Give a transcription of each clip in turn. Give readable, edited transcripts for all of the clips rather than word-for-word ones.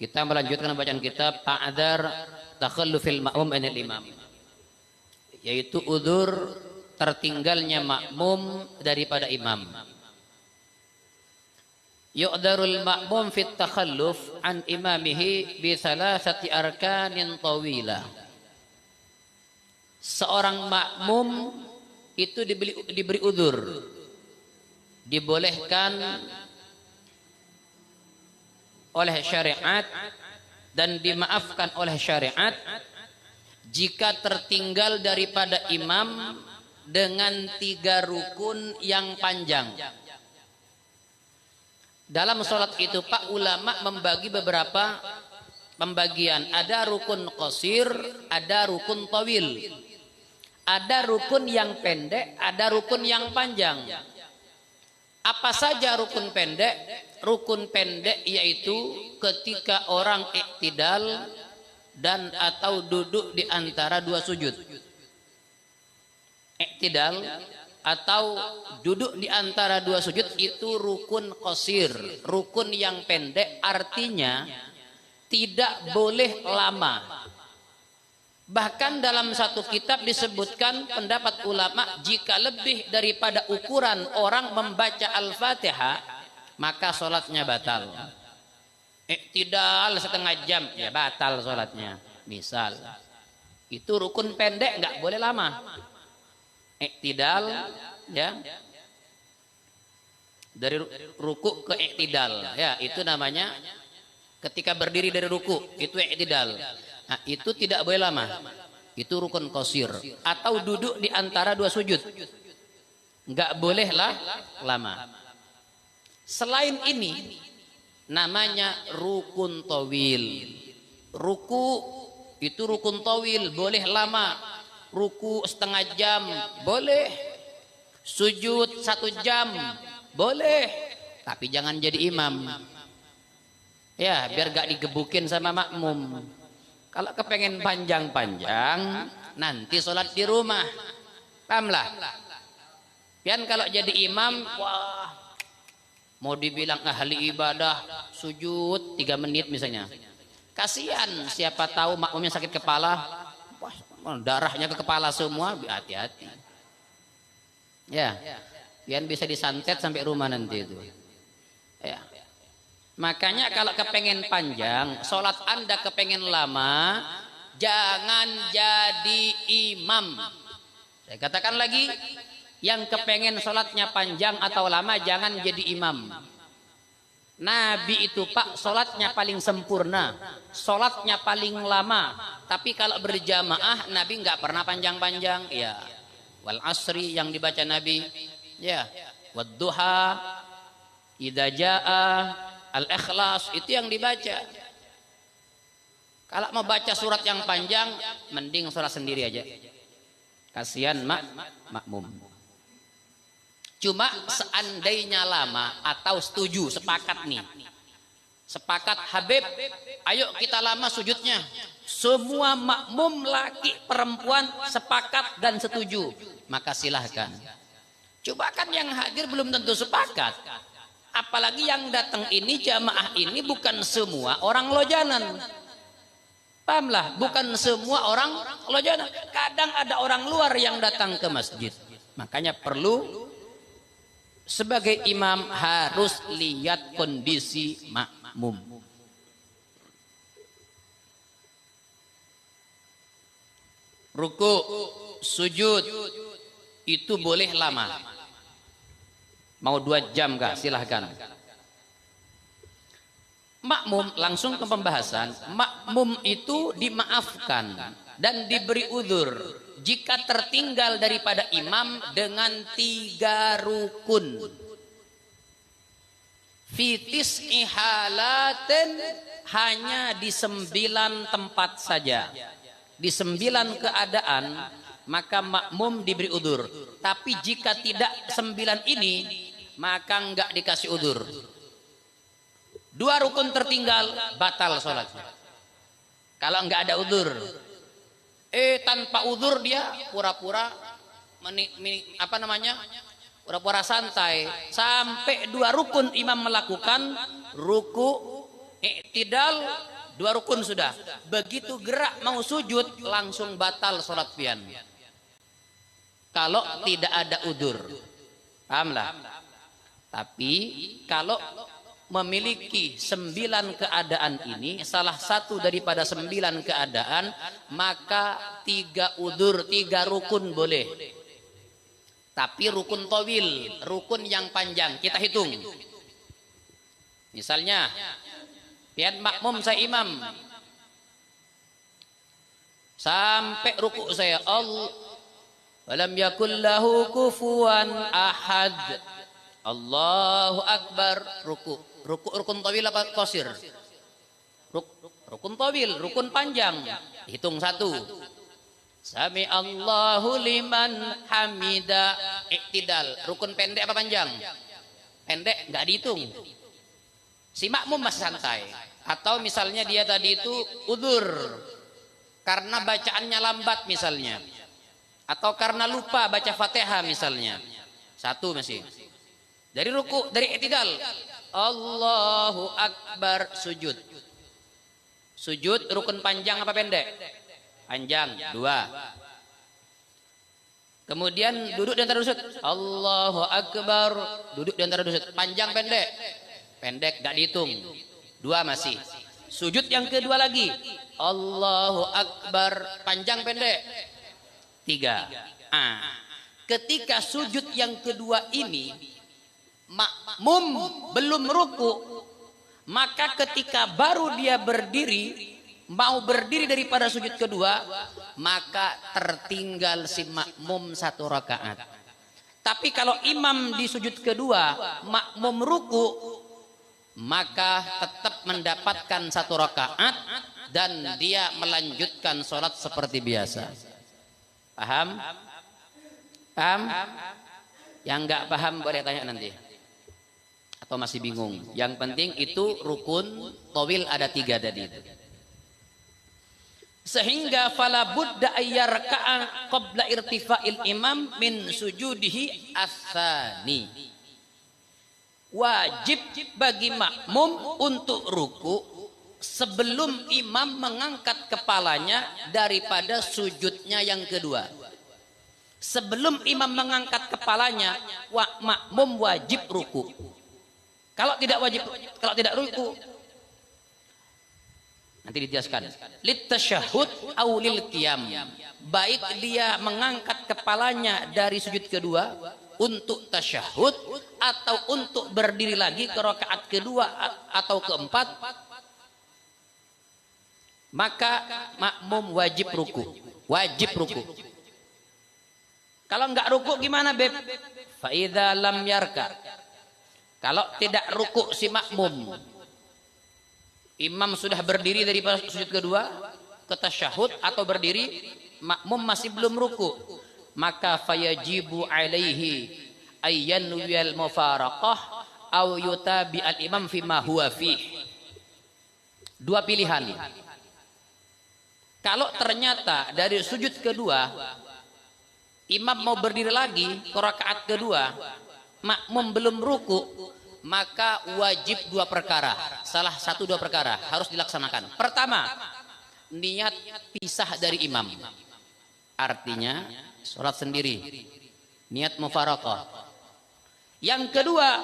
Kita melanjutkan bacaan kitab Ta'dzar Takhallufil Ma'mum anil Imam, yaitu udzur tertinggalnya makmum daripada imam. Yu'dzarul ma'mum fit takhalluf an imamihi bi thalathati arkanin tawilah. Seorang makmum itu diberi udzur, dibolehkan oleh syariat dan dimaafkan oleh syariat jika tertinggal daripada imam dengan 3 rukun yang panjang. Dalam sholat itu Pak, ulama membagi beberapa pembagian. Ada rukun qasir, ada rukun tawil, ada rukun yang pendek, ada rukun yang panjang. Apa saja rukun pendek? Rukun pendek yaitu ketika orang iktidal dan atau duduk di antara 2 sujud. Iktidal atau duduk di antara 2 sujud itu rukun qasir, rukun yang pendek, artinya tidak boleh lama. Bahkan dalam satu kitab disebutkan pendapat ulama, jika lebih daripada ukuran orang membaca Al-Fatihah maka sholatnya batal. Iktidal setengah jam ya batal sholatnya. Misal itu rukun pendek, nggak boleh lama. Iktidal ya, dari ruku ke iktidal ya, itu namanya ketika berdiri dari ruku itu iktidal. Nah, itu tidak boleh lama. Itu rukun qasir. Atau duduk di antara 2 sujud, nggak bolehlah lama. Selain ini namanya rukun tawil. Ruku itu rukun tawil, boleh lama. Ruku setengah jam boleh, sujud 1 jam boleh, tapi jangan jadi imam ya, biar gak digebukin sama makmum. Kalau kepengen panjang-panjang nanti sholat di rumah, pahamlah. Pian kalau jadi imam, wah, mau dibilang ahli ibadah sujud 3 menit misalnya, kasihan. Siapa tahu makmumnya sakit kepala, wah, darahnya ke kepala semua, hati-hati ya, pian bisa disantet sampai rumah nanti itu ya. Makanya kalau kepengen panjang sholat Anda, kepengen lama, jangan jadi imam. Saya katakan lagi, yang kepengen sholatnya panjang atau lama jangan jadi imam. Nabi itu Pak sholatnya paling sempurna, sholatnya paling lama, tapi kalau berjamaah Nabi nggak pernah panjang-panjang ya. Wal asri yang dibaca Nabi ya, wad duha, idza jaa, al-ikhlas, itu yang dibaca. Kalau mau baca surat yang panjang mending surat sendiri aja, kasihan makmum. Cuma seandainya lama atau setuju, sepakat nih, sepakat Habib, ayo kita lama sujudnya, semua makmum laki perempuan sepakat dan setuju, maka silahkan. Coba kan yang hadir belum tentu sepakat, apalagi yang datang ini, jamaah ini bukan semua orang lojanan, pahamlah, bukan semua orang lojanan. Kadang ada orang luar yang datang ke masjid, makanya perlu sebagai imam harus lihat kondisi makmum. Ruku, sujud itu boleh lama, mau 2 jam kah, silahkan. Makmum, langsung ke pembahasan. Makmum itu dimaafkan dan diberi udzur jika tertinggal daripada imam dengan 3 rukun. Fitis ihalaten, hanya di 9 tempat saja, di 9 keadaan maka makmum diberi udzur. Tapi jika tidak 9 ini maka enggak dikasih udzur. 2 rukun tertinggal batal sholatnya kalau enggak ada udzur. Tanpa udzur dia pura-pura pura-pura santai sampai 2 rukun imam melakukan, ruku, iktidal, Dua rukun sudah. Begitu gerak mau sujud langsung batal sholat pian. Kalau tidak ada udur. Pahamlah. Tapi kalau memiliki 9 keadaan ini, salah satu daripada 9 keadaan, maka 3 udur, 3 rukun boleh. Tapi rukun tawil, rukun yang panjang, kita hitung. Misalnya, pian makmum saya imam, sampai ruku saya, Allah, walam yakul lahu kufuwan ahad, Allahu akbar, ruku. Rukun tawil apa qasir? Rukun tawil, rukun panjang. Hitung 1. Sami Allahu liman hamida, iktidal. Rukun pendek apa panjang? Pendek, nggak dihitung. Si makmum masih santai. Atau misalnya dia tadi itu udzur karena bacaannya lambat misalnya, atau karena lupa baca Fatihah misalnya. 1 masih. Dari ruku, dari iktidal, Allahu akbar, sujud. Sujud rukun panjang apa pendek? Panjang. 2. Kemudian duduk di antara sujud, Allahu akbar, duduk di antara sujud. Panjang pendek? Pendek, gak dihitung. 2 masih. Sujud yang kedua lagi, Allahu akbar, panjang pendek? 3. Ketika sujud yang kedua ini makmum belum ruku, maka ketika baru dia berdiri, mau berdiri daripada sujud kedua, maka tertinggal si makmum 1 rakaat. Tapi kalau imam di sujud kedua, makmum ruku, maka tetap mendapatkan 1 rakaat dan dia melanjutkan sholat seperti biasa. Paham? Paham? Yang nggak paham boleh tanya nanti. Atau masih bingung? Yang penting itu rukun tawil ada 3 tadi itu. Sehingga fala budda ayyarka'a qabla irtifa'il imam min sujudihi ats-tsani. Wajib bagi makmum untuk ruku sebelum imam mengangkat kepalanya daripada sujudnya yang kedua. Sebelum imam mengangkat kepalanya, makmum wajib ruku. Kalau tidak wajib, kalau tidak ruku, nanti dijelaskan. Lit tasyahhud aw lil qiyam. Baik dia mengangkat kepalanya dari sujud kedua untuk tasyahud atau untuk berdiri lagi ke rakaat kedua atau keempat, maka makmum wajib ruku. Wajib ruku. Kalau enggak ruku gimana, Beb? Fa idza lam yarka. Kalau tidak ruku si makmum, imam sudah berdiri dari sujud kedua ke tasyahud atau berdiri, makmum masih belum ruku, maka fayajibu alaihi ayyanwiyal mufaraqah aw yutabi al imam fima huwa fih. 2 pilihan. Kalau ternyata dari sujud kedua imam mau berdiri lagi ke rakaat kedua, makmum belum ruku, maka wajib 2 perkara. Salah satu 2 perkara harus dilaksanakan. Pertama, niat pisah dari imam. Artinya sholat sendiri, niat mufaraqah. Yang kedua,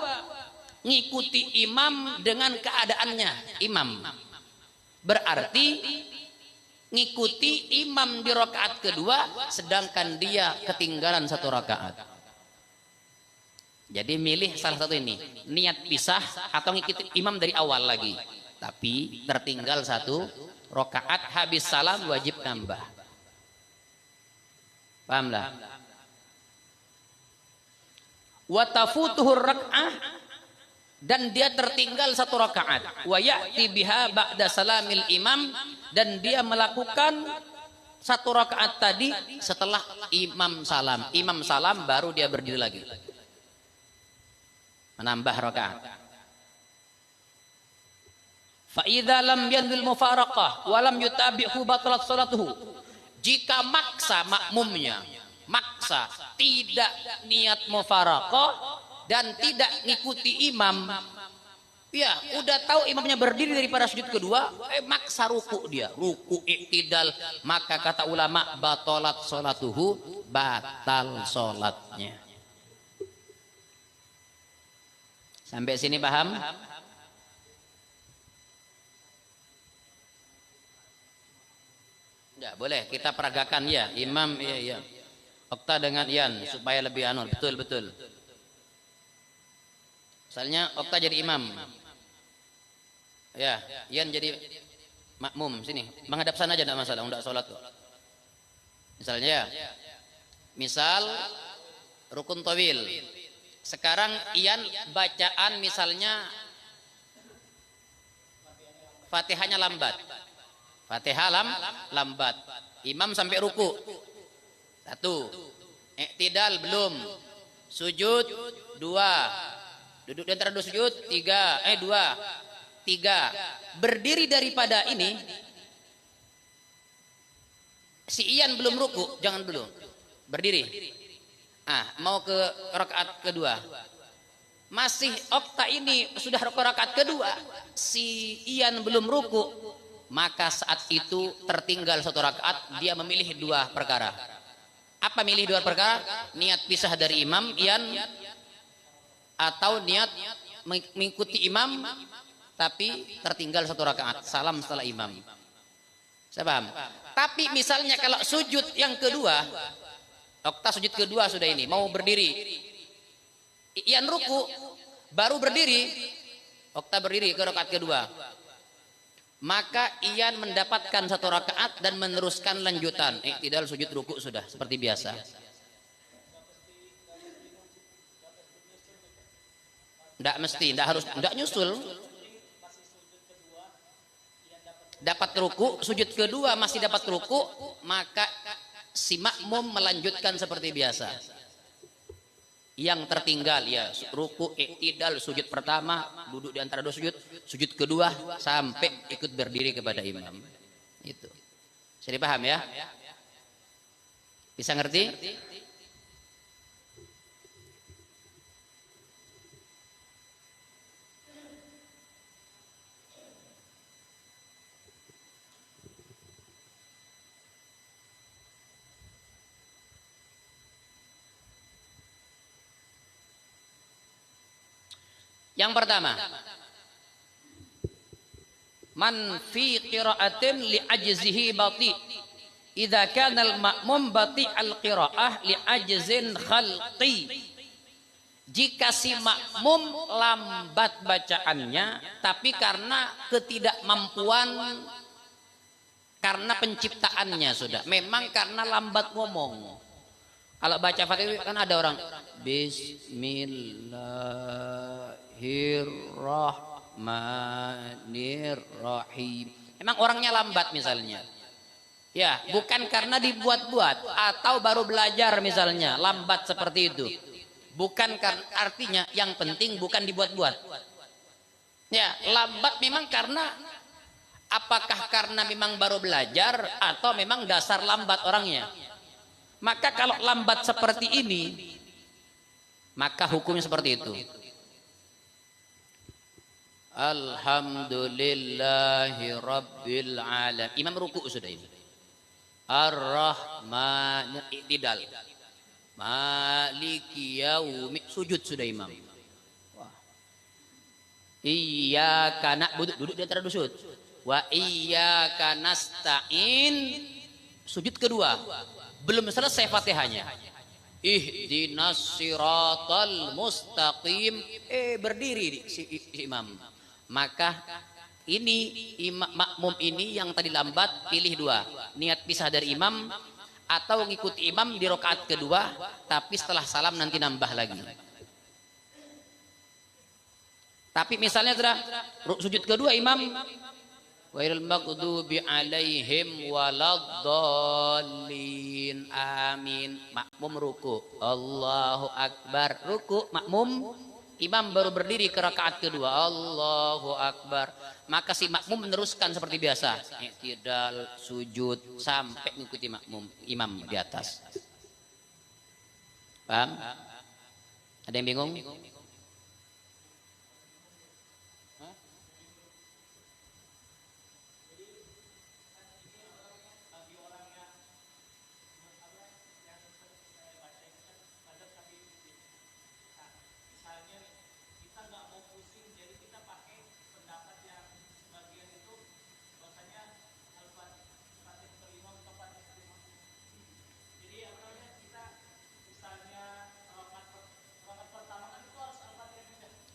ngikuti imam dengan keadaannya imam. Berarti ngikuti imam di rakaat kedua sedangkan dia ketinggalan 1 rakaat. Jadi milih salah satu ini, niat pisah atau ngikuti imam dari awal lagi, tapi tertinggal 1 rakaat, habis salam wajib nambah. Pahamlah? Wa tafutuhu rak'ah, dan dia tertinggal 1 rakaat. Wa ya'ti biha ba'da salamil imam, dan dia melakukan 1 rakaat tadi setelah imam salam. Imam salam baru dia berdiri lagi, menambah rakaat. Fa idza lam yanwil mufaraqah wa lam yutabi'hu batalat salatuhu. Jika maksa makmumnya, maksa tidak niat mufaraqah dan tidak ngikuti imam, Ya, udah tahu imamnya berdiri daripada sujud kedua, maksa ruku dia, ruku iktidal, maka kata ulama batalat salatuhu, batal salatnya. Sampai sini paham? Ya, boleh kita peragakan ya, imam ya. Okta dengan Ian supaya lebih anu, betul. Misalnya Okta jadi imam. Ya, Ian jadi makmum sini. Menghadap sana aja enggak masalah, enggak salat kok. Misalnya ya. Misal rukun tawil. Sekarang Ian bacaan misalnya Fatihahnya lambat. Fatihah lambat. Imam sampai ruku. 1. Iktidal belum. Sujud 2. Duduk di antara dua sujud 3. 2. 3. Berdiri daripada ini, si Ian belum ruku, jangan dulu. Berdiri. Mau ke rakaat kedua. Masih Okta ini sudah rakaat kedua, si Ian belum ruku, maka saat itu tertinggal 1 rakaat, dia memilih 2 perkara. Apa milih 2 perkara? Niat pisah dari imam Ian, atau niat mengikuti imam tapi tertinggal 1 rakaat, salam setelah imam. Saya paham. Tapi misalnya kalau sujud yang kedua, Okta sujud kedua sudah ini, mau berdiri, Ian ruku, baru berdiri, Okta berdiri ke rakaat kedua, maka Ian mendapatkan 1 rakaat dan meneruskan lanjutan. Iktidal sujud ruku sudah seperti biasa. Tidak mesti, tidak harus, tidak nyusul. Dapat ruku, sujud kedua masih dapat ruku, maka si makmum melanjutkan seperti biasa. Yang tertinggal ya ruku, iktidal, sujud pertama, duduk di antara 2 sujud, sujud kedua sampai ikut berdiri kepada imam. Itu. Bisa dipaham ya? Bisa ngerti? Yang pertama, man fi qira'atin li ajzihi bati. Idza kana al-ma'mum bati al-qira'ah li ajzin khalqi. Jika si makmum lambat bacaannya, tapi karena ketidakmampuan, karena penciptaannya sudah, memang karena lambat ngomong. Kalau baca Fatihah kan ada orang Bismillahirrahmanirrahim. Emang orangnya lambat misalnya. Ya, bukan karena dibuat-buat atau baru belajar misalnya, lambat seperti itu. Bukan kan, artinya yang penting bukan dibuat-buat. Ya, lambat memang karena apakah karena memang baru belajar atau memang dasar lambat orangnya. Maka kalau lambat seperti ini, maka hukumnya seperti itu. Alhamdulillahi Rabbil Alamin. Imam ruku sudah ini. Ar-Rahman i'tidal. Maliki yaumi, sujud sudah imam. Iyyaka na'budu, duduk di antara sujud. Wa iyyaka nasta'in, sujud kedua. Belum selesai Fatihahnya. Ihdinas siratal mustaqim, berdiri si imam. Maka ini makmum ini yang tadi lambat, pilih 2. Niat pisah dari imam atau ngikuti imam di rakaat kedua, tapi setelah salam nanti nambah lagi. Tapi misalnya sudah sujud kedua imam, ghairil maghdubi alaihim waladdallin, amin. Makmum ruku, Allahu akbar, ruku makmum, imam baru berdiri ke rakaat kedua, Allahu akbar. Maka si makmum meneruskan seperti biasa, i'tidal, sujud sampai mengikuti makmum imam di atas. Paham? Ada yang bingung?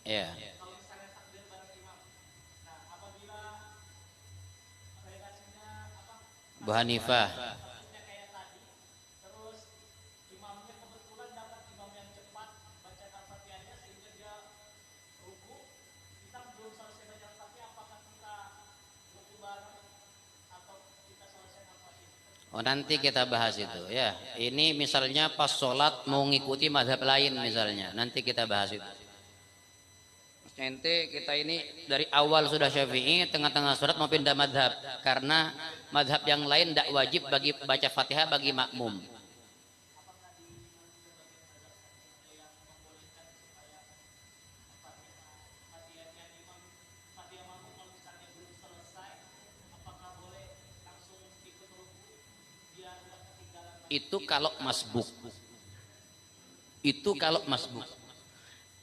Ya. Bu Hanifah. Oh, nanti kita bahas itu ya. Ini misalnya pas sholat mau ngikuti madhab lain misalnya. Nanti kita bahas itu. Nanti kita ini dari awal sudah Syafi'i, tengah-tengah surat mau pindah madhab. Karena madhab yang lain tidak wajib bagi baca Fatihah bagi makmum. Itu kalau masbuk. Itu kalau masbuk.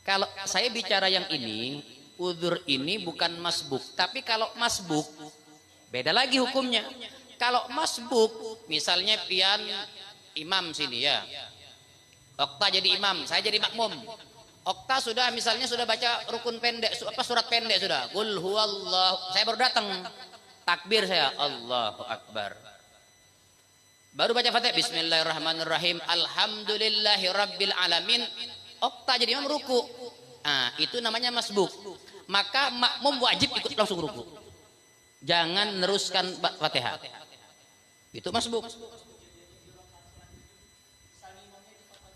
Kalau saya bicara yang ini, udzur ini bukan masbuk. Tapi kalau masbuk, beda lagi hukumnya. Kalau masbuk, misalnya pian imam sini ya. Okta jadi imam, saya jadi makmum. Okta sudah misalnya sudah baca rukun pendek, surat pendek sudah. Qul huwallahu. Saya baru datang. Takbir saya, Allahu Akbar. Baru baca Fatihah, Bismillahirrahmanirrahim, Alhamdulillahi Rabbil Alamin. Okta jadi imam ruku. Nah, itu namanya masbuk. Maka makmum wajib ikut langsung ruku. Jangan neruskan Fatihah. Itu masbuk.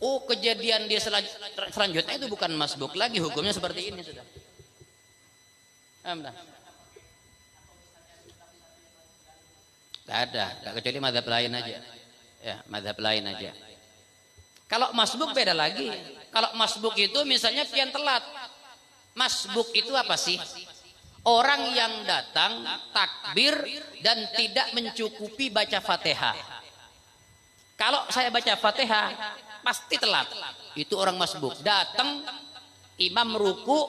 Oh, kejadian dia selanjutnya itu bukan masbuk lagi, hukumnya seperti ini sudah. Gak ada, gak kecuali madhab lain aja. Ya, madhab lain aja. Kalau masbuk beda lagi. Kalau masbuk itu misalnya pian telat. Masbuk itu apa sih? Orang yang datang takbir dan tidak mencukupi baca Fatihah. Kalau saya baca Fatihah pasti telat. Itu orang masbuk. Datang imam ruku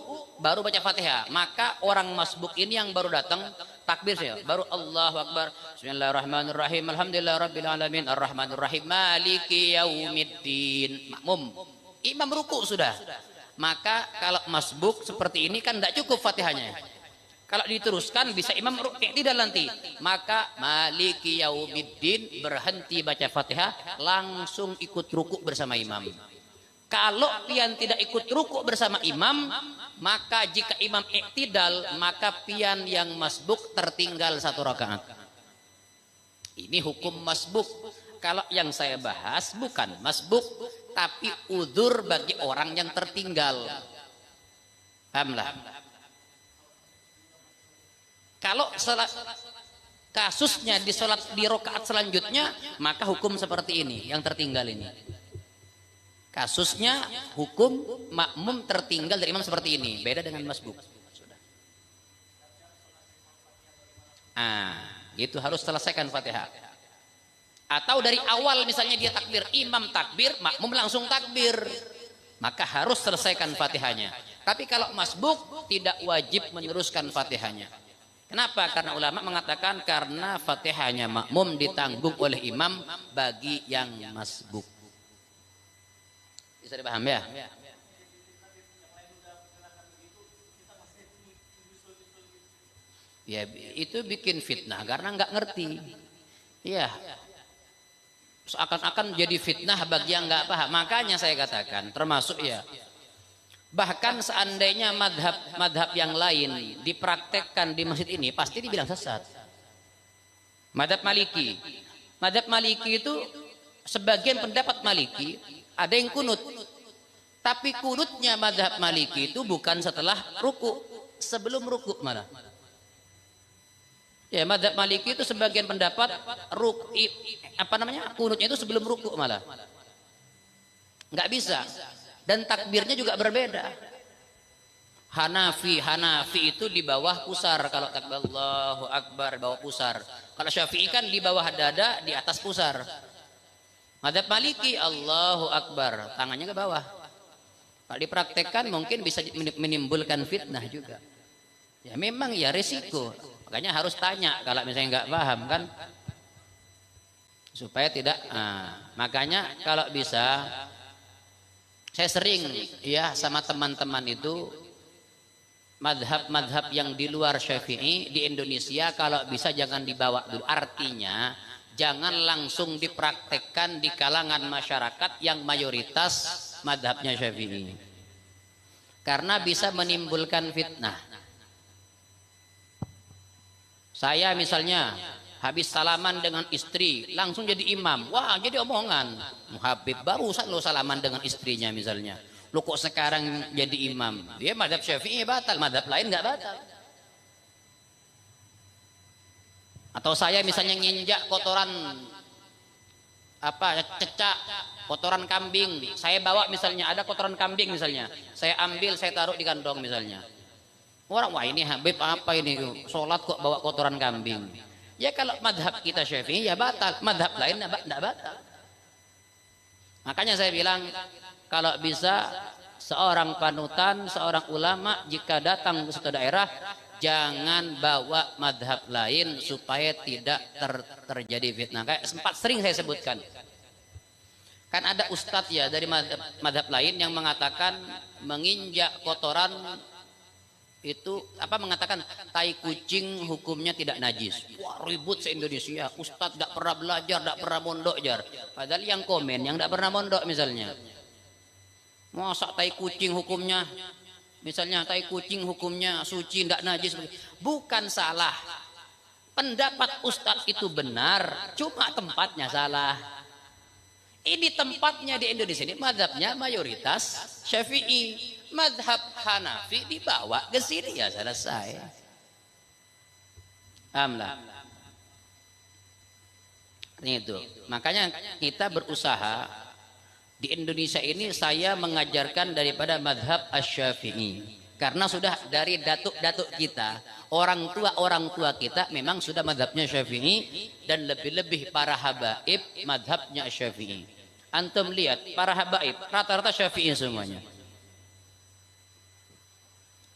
baru baca Fatihah. Maka orang masbuk ini yang baru datang takbir saya, baru Allahu Akbar, Bismillahirrahmanirrahim, Alhamdulillahirabbil alamin, Arrahmanirrahim, Maliki yaumiddin. Makmum, imam ruku sudah. Maka kalau masbuk seperti ini kan tidak cukup Fatihahnya. Kalau diteruskan bisa imam tidak nanti. Maka Maliki yaumiddin, berhenti baca Fatihah, langsung ikut ruku bersama imam. Kalau pian tidak ikut ruku bersama imam, maka jika imam iktidal, maka pian yang masbuk tertinggal 1 rakaat. Ini hukum masbuk. Kalau yang saya bahas bukan masbuk, tapi udzur bagi orang yang tertinggal. Pahamlah? Kalau kasusnya di sholat di rakaat selanjutnya, maka hukum seperti ini, yang tertinggal ini. Kasusnya hukum makmum tertinggal dari imam seperti ini, beda dengan masbuk. Itu harus selesaikan Fatihah. Atau dari awal misalnya dia takbir, imam takbir, makmum langsung takbir, maka harus selesaikan Fatihahnya. Tapi kalau masbuk tidak wajib meneruskan Fatihahnya. Kenapa? Karena ulama mengatakan karena Fatihahnya makmum ditanggung oleh imam bagi yang masbuk. Bisa dipaham ya? Ya itu bikin fitnah karena nggak ngerti. Iya. Seakan-akan jadi fitnah bagi yang nggak paham. Makanya saya katakan termasuk ya. Bahkan seandainya madhab yang lain dipraktekkan di masjid ini pasti dibilang sesat. Madhab Maliki. Madhab Maliki itu sebagian pendapat Maliki ada yang kunut. Tapi kunutnya madhab Maliki itu bukan setelah ruku, sebelum ruku malah. Ya, madhab Maliki itu sebagian pendapat kunutnya itu sebelum ruku malah. Nggak bisa. Dan takbirnya juga berbeda. Hanafi itu di bawah pusar. Kalau takbir Allahu Akbar bawah pusar. Kalau Syafi'i kan di bawah dada, di atas pusar. Madhab Maliki Allahu Akbar, tangannya ke bawah. Kalau dipraktekkan mungkin bisa menimbulkan fitnah juga. Ya memang ya resiko. Makanya harus tanya kalau misalnya nggak paham kan, supaya tidak. Makanya kalau bisa, saya sering ya sama teman-teman itu madhab-madhab yang di luar Syafi'i di Indonesia kalau bisa jangan dibawa dulu. Artinya jangan langsung dipraktekkan di kalangan masyarakat yang mayoritas madhabnya Syafi'i, karena bisa menimbulkan fitnah. Saya misalnya habis salaman dengan istri langsung jadi imam, wah jadi omongan. Habib barusan lo salaman dengan istrinya misalnya, lo kok sekarang jadi imam? Ya madhab Syafi'i batal, madhab lain nggak batal. Atau saya misalnya nginjak kotoran apa, cecak kotoran kambing, saya bawa misalnya, ada kotoran kambing misalnya, saya ambil saya taruh di kantong misalnya. Orang, wah ini Habib apa ini, sholat kok bawa kotoran kambing. Ya kalau madhab kita Syafi'i ya batal, madhab lain tidak batal. Makanya saya bilang kalau bisa seorang panutan, seorang ulama jika datang ke suatu daerah jangan bawa madhab lain supaya tidak terjadi fitnah. Kayak sempat sering saya sebutkan, kan ada ustadz ya dari madhab lain yang mengatakan menginjak kotoran itu apa, mengatakan tai kucing hukumnya tidak najis. Wah ribut se-Indonesia, ustadz tidak pernah belajar, tidak pernah mondok jar. Padahal yang komen yang tidak pernah mondok misalnya, masa tai kucing hukumnya, misalnya tai kucing hukumnya suci tidak najis. Bukan salah, pendapat ustadz itu benar, cuma tempatnya salah. Ini tempatnya di Indonesia ini madhabnya mayoritas Syafi'i, madhab Hanafi dibawa ke sini ya selesai. Alhamdulillah. Ini itu. Makanya kita berusaha di Indonesia ini, saya mengajarkan daripada madhab Asy-Syafi'i, karena sudah dari datuk-datuk kita, orang tua kita memang sudah madhabnya Syafi'i, dan lebih-lebih para habaib madhabnya Syafi'i. Antum lihat para habaib rata-rata Syafi'i semuanya.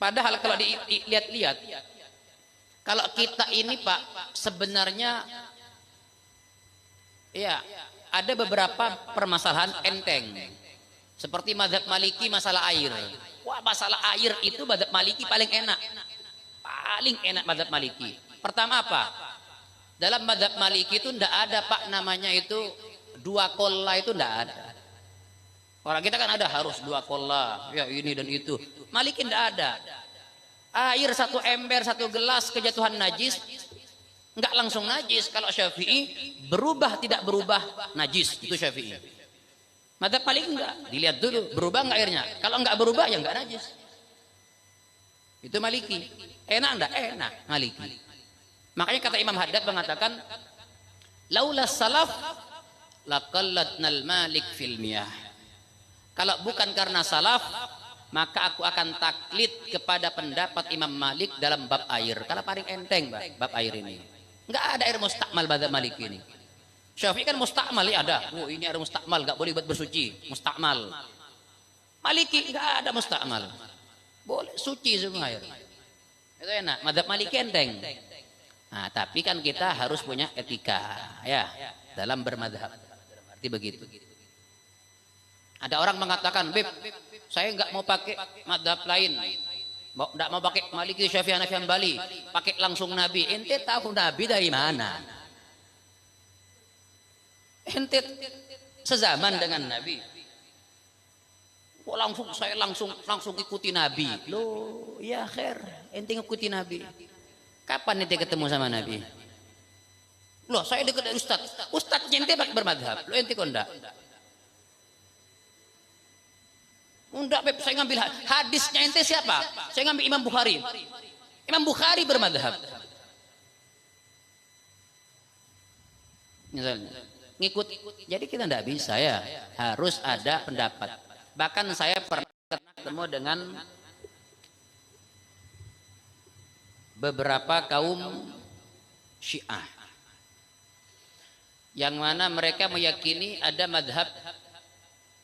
Padahal kalau dilihat-lihat, kalau kita ini Pak sebenarnya ya ada beberapa permasalahan enteng, seperti madhab Maliki masalah air. Wah masalah air itu madhab Maliki paling enak madhab Maliki. Pertama apa? Dalam madhab Maliki itu tidak ada Pak namanya itu dua kolla, itu tidak ada. Orang kita kan ada harus dua kolla, ya ini dan itu. Maliki tidak ada. Air satu ember, satu gelas kejatuhan najis, enggak langsung najis. Kalau Syafi'i berubah tidak berubah najis, itu Syafi'i. Madzhab Maliki enggak, dilihat dulu berubah enggak airnya. Kalau enggak berubah ya enggak najis. Itu Maliki. Enak enggak? Enak Maliki. Makanya kata Imam Haddad mengatakan, laula salaf laqallatnal malik fil miyah. Kalau bukan karena salaf, maka aku akan taklid kepada pendapat Imam Malik dalam bab air. Karena paling enteng bab air ini. Enggak ada air mustakmal pada Malik ini. Syafi'i kan mustakmal ya ada. Oh ini air mustakmal, enggak boleh buat bersuci. Mustakmal. Maliki enggak ada mustakmal. Boleh suci semua air. Itu enak. Madzhab Maliki enteng. Nah, tapi kan kita harus punya etika ya dalam bermadhab. Berarti begitu. Ada orang mengatakan, Beb, saya nggak mau pakai madhab lain, nggak mau pakai Maliki, Syafi'i, Hanafi, Hambali, pakai langsung Nabi. Ente tahu Nabi dari mana? Ente sezaman dengan Nabi. Kok saya langsung ikuti Nabi? Loh, ya khair, ente ikuti Nabi. Kapan ente ketemu sama Nabi? Loh, saya dekat dari Ustadz. Ustadznya ente bermadhab, lo ente kok enggak? Enggak, Beb, saya ngambil hadisnya ente siapa? Saya ngambil Imam Bukhari. Imam Bukhari bermadhab. Misalnya, ngikut. Jadi kita enggak bisa ya, harus ada pendapat. Bahkan saya pernah ketemu dengan beberapa kaum Syiah, yang mana mereka meyakini ada madhab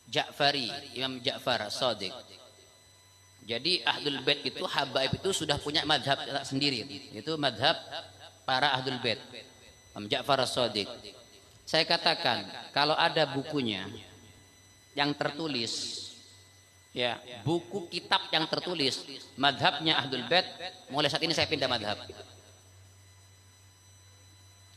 Ja'fari, Imam Ja'far As-Shadiq. Jadi Ahlul Bait itu, habaib itu sudah punya madhab sendiri. Itu madhab para Ahlul Bait, Imam Ja'far As-Shadiq. Saya katakan, kalau ada bukunya yang tertulis Ya, buku kitab yang tertulis madhabnya Ahlul Bait, mulai saat ini saya pindah madhab.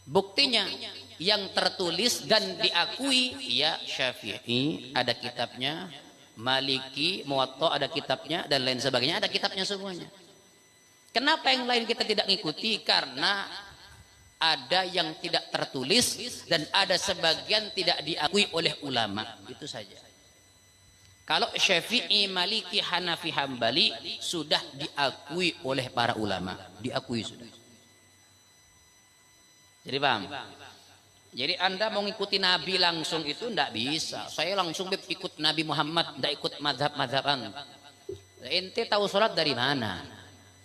Buktinya yang tertulis dan diakui ya Syafi'i ada kitabnya, Maliki, Muwatta ada kitabnya, dan lain sebagainya ada kitabnya semuanya. Kenapa yang lain kita tidak ngikuti? Karena ada yang tidak tertulis dan ada sebagian tidak diakui oleh ulama, itu saja. Kalau Syafi'i, Maliki, Hanafi, Hambali sudah diakui oleh para ulama, diakui sudah. Jadi paham? Jadi Anda mau ngikuti Nabi langsung itu tidak bisa. Saya langsung ikut Nabi Muhammad, tidak ikut madhab-madhaban. Ente tahu sholat dari mana?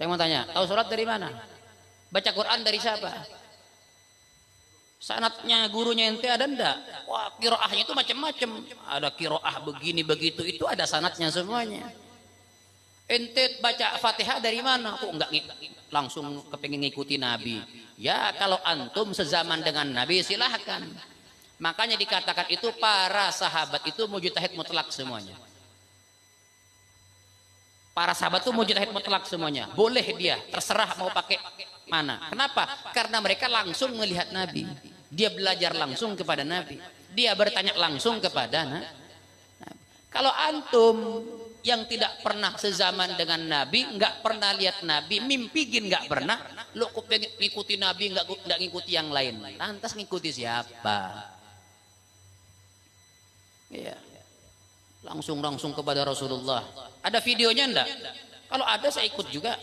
Saya mau tanya, tahu sholat dari mana? Baca Quran dari siapa? Sanatnya gurunya ente ada ndak? Wah, kiroahnya itu macam-macam. Ada kiroah begini begitu, itu ada sanatnya semuanya. Ente baca Fatihah dari mana? Kok enggak langsung kepengen ngikuti Nabi? Ya kalau antum sezaman dengan Nabi silahkan. Makanya dikatakan itu para sahabat itu mujtahid mutlak semuanya. Para sahabat itu mujtahid mutlak semuanya. Boleh dia, terserah mau pakai mana. Kenapa? Karena mereka langsung melihat Nabi. Dia belajar langsung kepada Nabi. Dia bertanya langsung kepada Nabi. Kalau antum yang tidak pernah sezaman dengan Nabi, nggak pernah lihat Nabi, mimpigin nggak pernah, lo pengen ngikuti Nabi, nggak ngikuti yang lain. Lantas ngikuti siapa? Iya. Langsung kepada Rasulullah. Ada videonya enggak? Kalau ada saya ikut juga.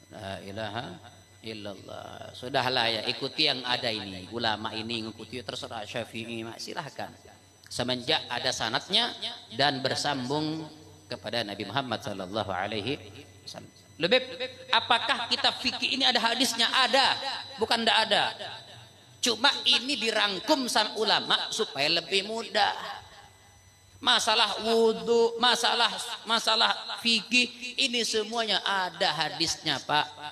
La ilaha illallah. Sudahlah ya, ikuti yang ada ini. Ulama ini ngikuti, terserah Syafi'i, silahkan. Semenjak ada sanatnya dan bersambung kepada Nabi Muhammad sallallahu alaihi wasallam. Lebih, apakah kita fikih ini ada hadisnya? Ada, bukan tidak ada. Cuma ini dirangkum sama ulama supaya lebih mudah. Masalah wudhu, masalah fikih, ini semuanya ada hadisnya, Pak.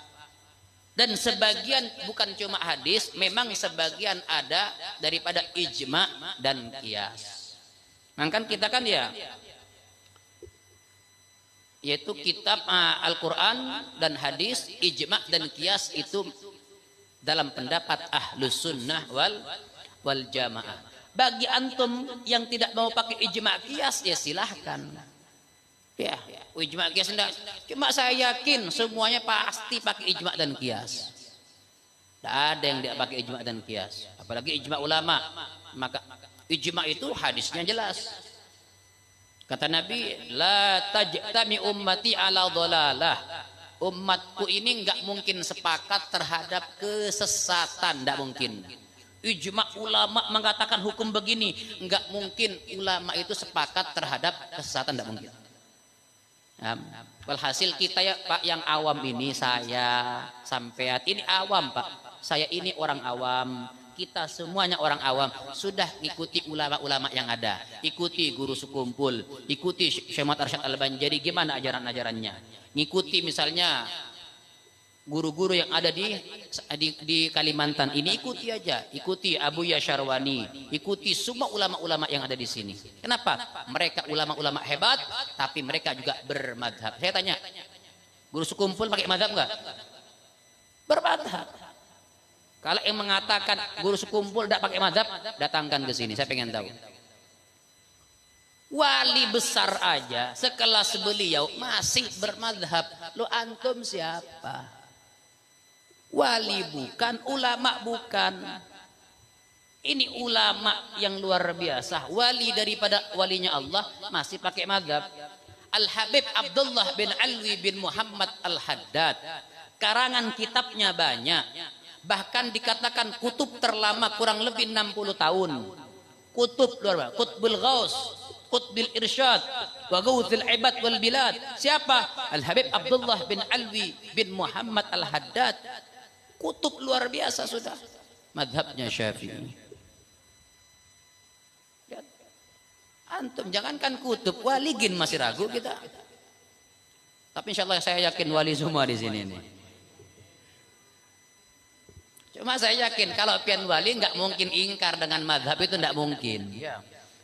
Dan sebagian bukan cuma hadis, memang sebagian ada daripada ijma dan qiyas. Maka kita kan ya, yaitu kitab Al-Quran dan hadis, ijma dan qiyas itu dalam pendapat Ahlus Sunnah wal Jamaah. Bagi antum yang tidak mau pakai ijma qiyas, ya silahkan. Ya, ijma qiyas enggak. Cuma saya yakin semuanya pasti pakai ijma dan qiyas. Tidak ada yang tidak pakai ijma dan qiyas. Apalagi ijma ulama. Maka ijma itu hadisnya jelas. Kata Nabi, la tajtami ummati ala dhalalah. Umatku ini enggak mungkin sepakat terhadap kesesatan, tidak mungkin. Ijma ulama mengatakan hukum begini, enggak mungkin ulama itu sepakat terhadap kesesatan, tidak mungkin. Walhasil kita ya Pak yang awam ini, saya sampean ini awam Pak, saya ini orang awam, kita semuanya orang awam, sudah ikuti ulama-ulama yang ada, ikuti guru sekumpul, ikuti Syekh Muhammad Arsyad Al-Banjari gimana ajaran-ajarannya, ngikuti misalnya guru-guru yang ada di Kalimantan ini, ikuti aja, ikuti Abu Yasyarwani, ikuti semua ulama-ulama yang ada di sini. Kenapa? Mereka ulama-ulama hebat, tapi mereka juga bermadhab. Saya tanya, guru sekumpul pakai madhab enggak? Bermadhab. Kalau yang mengatakan guru sekumpul tidak pakai madhab, datangkan ke sini, saya pengen tahu. Wali besar aja sekelas beliau masih bermadhab, lo antum siapa? Wali bukan, ulama bukan. Ini ulama yang luar biasa, wali daripada walinya Allah masih pakai mazhab. Al-Habib Abdullah bin Alwi bin Muhammad Al-Haddad, karangan kitabnya banyak, bahkan dikatakan kutub terlama kurang lebih 60 tahun. Kutub luar biasa, Qutbul Ghaus, Qutbil Irsyad, wa Ghawthil Ibad wal Bilad. Siapa? Al-Habib Abdullah bin Alwi bin Muhammad Al-Haddad. Kutub luar biasa sudah. Madhabnya Syafi'i. Antum jangankan kutub, waligin masih ragu kita. Tapi insya Allah saya yakin wali semua di sini nih. Cuma saya yakin kalau pian wali nggak mungkin ingkar dengan madhab, itu nggak mungkin.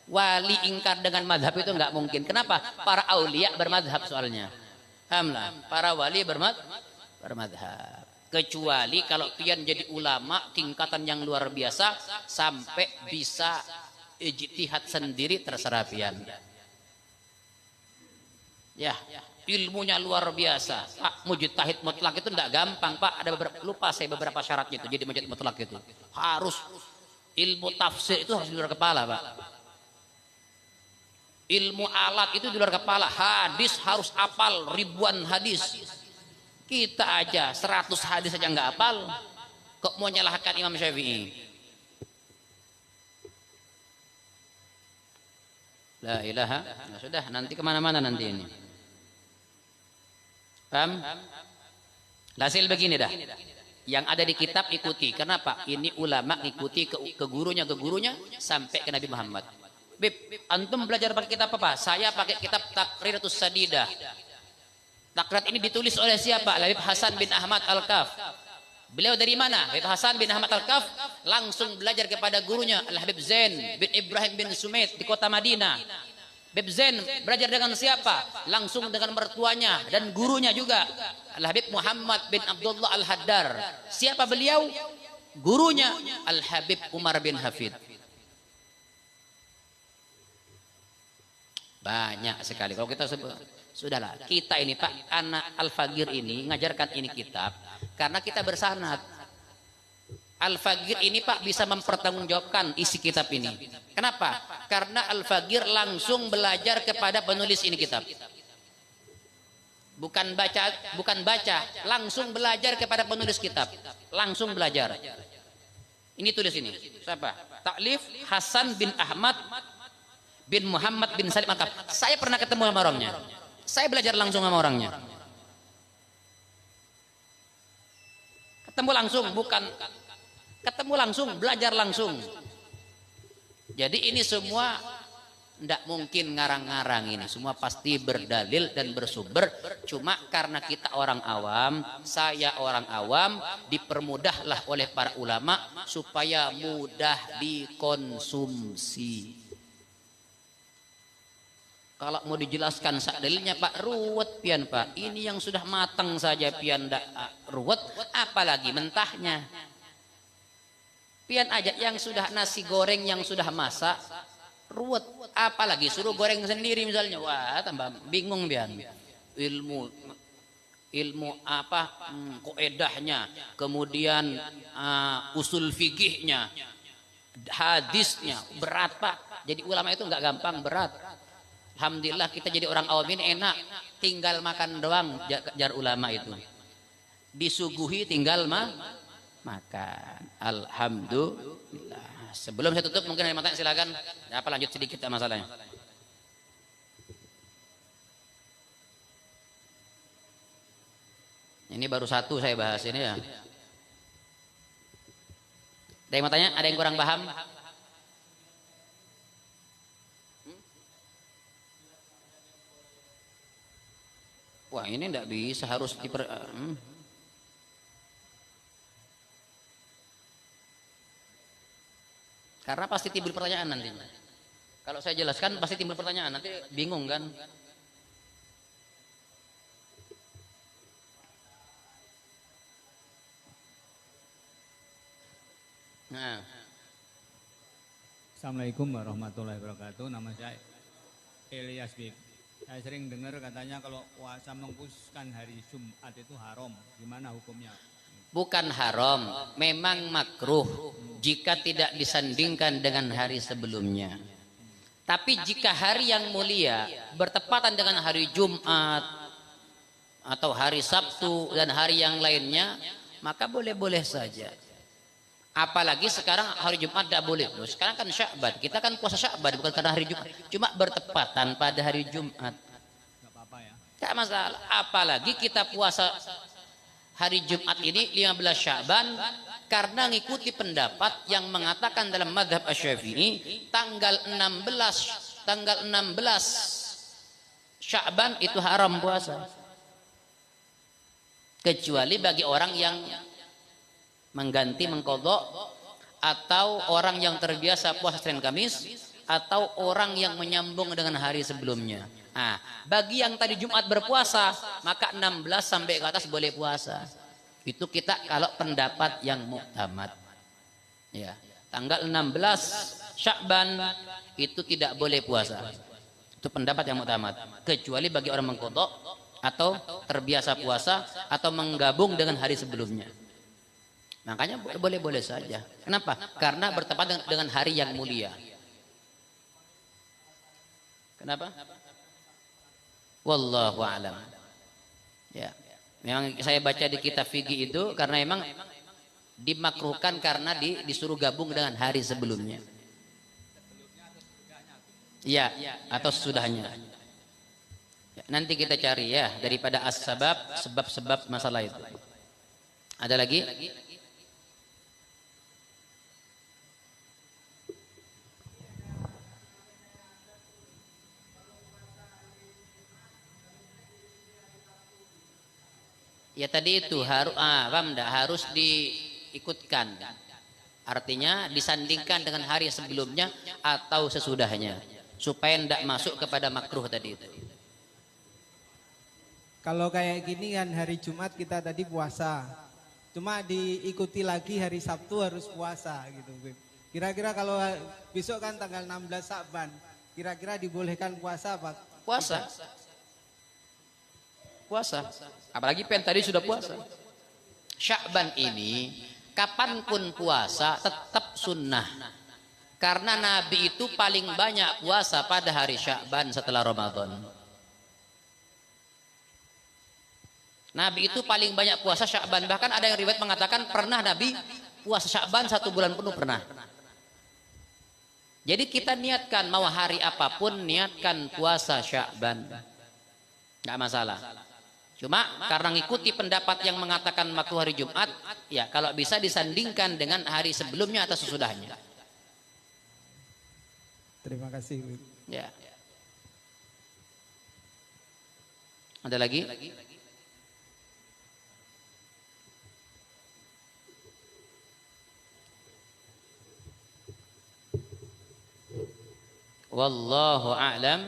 Wali ingkar dengan madhab itu nggak mungkin. Kenapa? Para aulia bermadhab soalnya. Hamlah. Para wali bermadhab. Kecuali kalau pian jadi ulama tingkatan yang luar biasa sampai bisa ijtihad sendiri, terserah pian. Ya, ilmunya luar biasa. Pak, mujtahid mutlak itu tidak gampang, Pak. Ada beberapa, lupa saya beberapa syaratnya itu. Jadi mujtahid mutlak itu harus ilmu tafsir itu harus di luar kepala, Pak. Ilmu alat itu di luar kepala. Hadis harus apal ribuan hadis. Kita aja 100 hadis aja nggak apal. Kok mau nyalahkan Imam Syafi'i? La ilaha. Nah, sudah, nanti kemana-mana nanti ini. Paham? Hasil begini dah. Yang ada di kitab ikuti. Kenapa? Ini ulama ikuti ke gurunya sampai ke Nabi Muhammad. Bib, antum belajar pakai kitab apa? Saya pakai kitab Taqriratus Sadidah. Takrirat ini ditulis oleh siapa? Habib Hasan bin Ahmad Al-Kaf. Beliau dari mana? Habib Hasan bin Ahmad Al-Kaf langsung belajar kepada gurunya Al-Habib Zain bin Ibrahim bin Sumait di kota Madinah. Habib Zain belajar dengan siapa? Langsung dengan mertuanya dan gurunya juga Al-Habib Muhammad bin Abdullah Al-Haddar. Siapa beliau? Gurunya Al-Habib Umar bin Hafid. Banyak sekali. Kalau kita sebut, sudahlah, kita ini Pak, anak Al-Fagir ini ngajarkan ini kitab karena kita bersanad. Al-Fagir ini Pak bisa mempertanggungjawabkan isi kitab ini. Kenapa? Karena Al-Fagir langsung belajar kepada penulis ini kitab. Bukan baca, langsung belajar kepada penulis kitab. Langsung belajar. Ini tulis ini. Siapa? Taklif Hasan bin Ahmad bin Muhammad bin Salim Al-Kaf. Saya pernah ketemu sama orangnya. Saya belajar langsung sama orangnya. Ketemu langsung, belajar langsung. Jadi ini semua tidak mungkin ngarang-ngarang ini. Semua pasti berdalil dan bersumber. Cuma karena kita orang awam, saya orang awam, dipermudahlah oleh para ulama supaya mudah dikonsumsi. Kalau mau dijelaskan dalilnya Pak, ruwet pian Pak. Ini yang sudah matang saja pian ndak ruwet, apalagi mentahnya. Pian aja yang sudah nasi goreng yang sudah masak ruwet, apalagi suruh goreng sendiri misalnya. Wah, tambah bingung pian. Ilmu apa? Qaedahnya, kemudian usul fikihnya, hadisnya berat Pak. Jadi ulama itu nggak gampang, berat. Alhamdulillah kita jadi orang awam ini enak, tinggal makan doang. Jar ulama itu disuguhi tinggal makan. Alhamdulillah. Sebelum saya tutup mungkin ada pertanyaan, silakan. Apa lanjut sedikit masalahnya? Ini baru satu saya bahas ini ya. Ada yang mau tanya? Ada yang kurang paham? Wah, ini tidak bisa, harus karena pasti timbul pertanyaan nanti. Kalau saya jelaskan pasti timbul pertanyaan, nanti bingung kan? Nah. Assalamualaikum warahmatullahi wabarakatuh. Nama saya Elias Bib. Saya sering dengar katanya kalau puasa mengkhususkan hari Jumat itu haram. Gimana hukumnya? Bukan haram, memang makruh jika tidak disandingkan dengan hari sebelumnya. Tapi jika hari yang mulia bertepatan dengan hari Jumat atau hari Sabtu dan hari yang lainnya, maka boleh-boleh saja. Apalagi sekarang hari Jumat tidak boleh. Sekarang kan Sya'ban, kita kan puasa Sya'ban bukan karena hari Jumat. Cuma bertepatan pada hari Jumat. Gak apa-apa ya. Gak masalah. Apalagi kita puasa hari Jumat ini 15 Sya'ban karena ngikuti pendapat yang mengatakan dalam mazhab Asy-Syafi'i tanggal 16 Sya'ban itu haram puasa. Kecuali bagi orang yang mengganti, mengkodok, atau orang yang terbiasa puasa Senin Kamis atau orang yang menyambung dengan hari sebelumnya. Nah, bagi yang tadi Jumat berpuasa, maka 16 sampai ke atas boleh puasa. Itu kita kalau pendapat yang muktamad. Ya, tanggal 16 Sya'ban itu tidak boleh puasa. Itu pendapat yang muktamad. Kecuali bagi orang mengqadha atau terbiasa puasa atau menggabung dengan hari sebelumnya. Makanya boleh-boleh saja. Kenapa? Karena bertepatan dengan hari yang mulia. Kenapa? Wallahu a'lam. Ya. Memang saya baca di kitab fikih itu karena memang dimakruhkan karena disuruh gabung dengan hari sebelumnya. Ya, atau sesudahnya. Ya, nanti kita cari ya daripada as-sabab, sebab-sebab masalah itu. Ada lagi? Ya tadi itu harus diikutkan. Artinya disandingkan dengan hari sebelumnya atau sesudahnya supaya tidak masuk kepada makruh tadi itu. Kalau kayak gini kan hari Jumat kita tadi puasa, cuma diikuti lagi hari Sabtu harus puasa gitu. Kira-kira kalau besok kan tanggal 16 Sya'ban, kira-kira dibolehkan puasa apa? Puasa. Puasa. Apalagi tadi sudah puasa. Sya'ban ini kapanpun puasa tetap sunnah. Karena Nabi itu paling banyak puasa pada hari Sya'ban setelah Ramadan. Nabi itu paling banyak puasa Sya'ban. Bahkan ada yang riwayat mengatakan pernah Nabi puasa Sya'ban 1 bulan penuh pernah. Jadi kita niatkan mau hari apapun niatkan puasa Sya'ban. Nggak masalah. Cuma karena ngikuti pendapat yang mengatakan makruh hari Jumat, ya kalau bisa disandingkan dengan hari sebelumnya atau sesudahnya. Terima kasih. Ya. Ada lagi? Wallahu a'lam.